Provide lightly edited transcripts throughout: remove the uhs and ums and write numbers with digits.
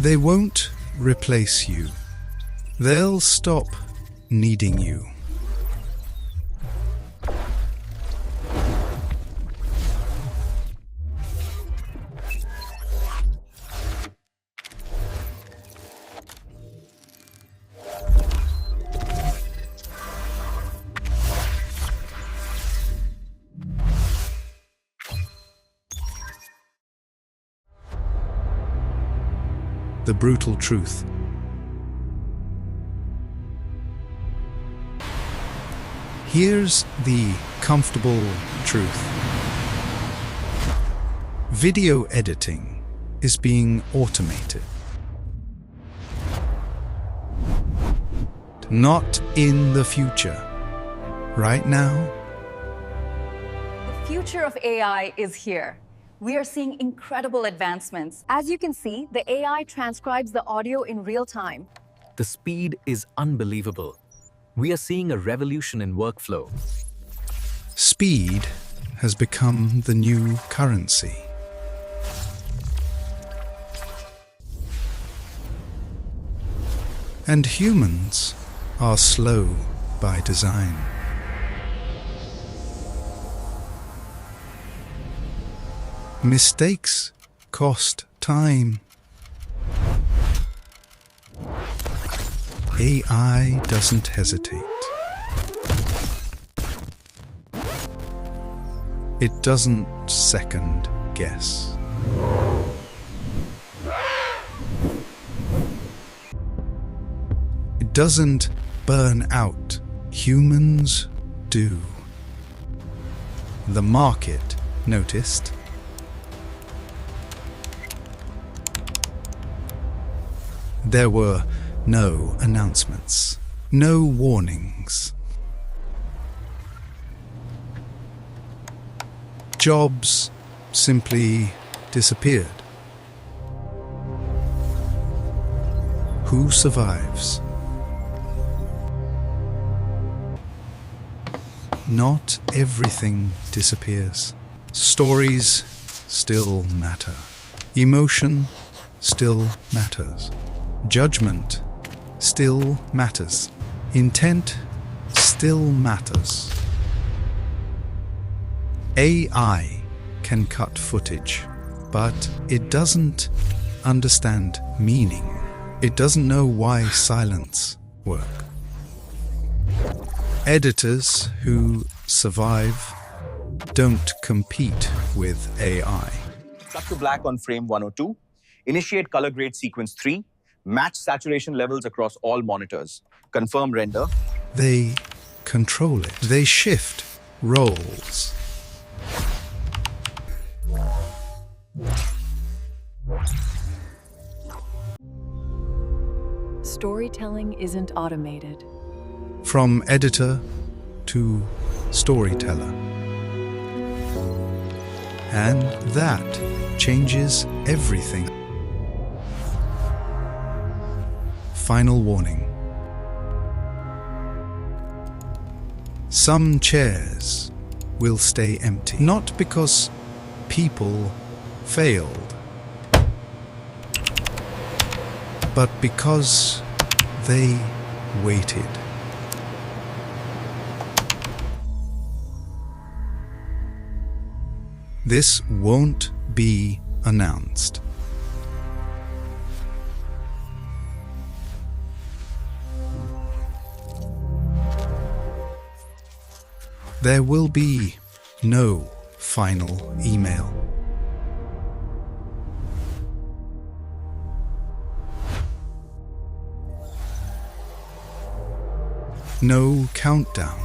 They won't replace you. They'll stop needing you. The brutal truth. Here's the comfortable truth. Video editing is being automated. Not in the future. Right now. The future of AI is here. We are seeing incredible advancements. As you can see, the AI transcribes the audio in real time. The speed is unbelievable. We are seeing a revolution in workflow. Speed has become the new currency. And humans are slow by design. Mistakes cost time. AI doesn't hesitate. It doesn't second guess. It doesn't burn out. Humans do. The market noticed. There were no announcements, no warnings. Jobs simply disappeared. Who survives? Not everything disappears. Stories still matter. Emotion still matters. Judgment still matters. Intent still matters. AI can cut footage, but it doesn't understand meaning. It doesn't know why silence works. Editors who survive don't compete with AI. Cut to black on frame 102. Initiate color grade sequence 3. Match saturation levels across all monitors. Confirm render. They control it. They shift roles. Storytelling isn't automated. From editor to storyteller. And that changes everything. Final warning. Some chairs will stay empty, not because people failed, but because they waited. This won't be announced. There will be no final email. No countdown.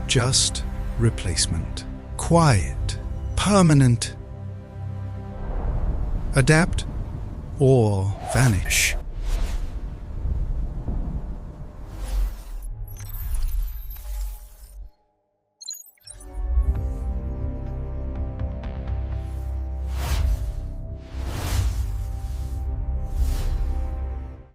Just replacement. Quiet, permanent. Adapt or vanish.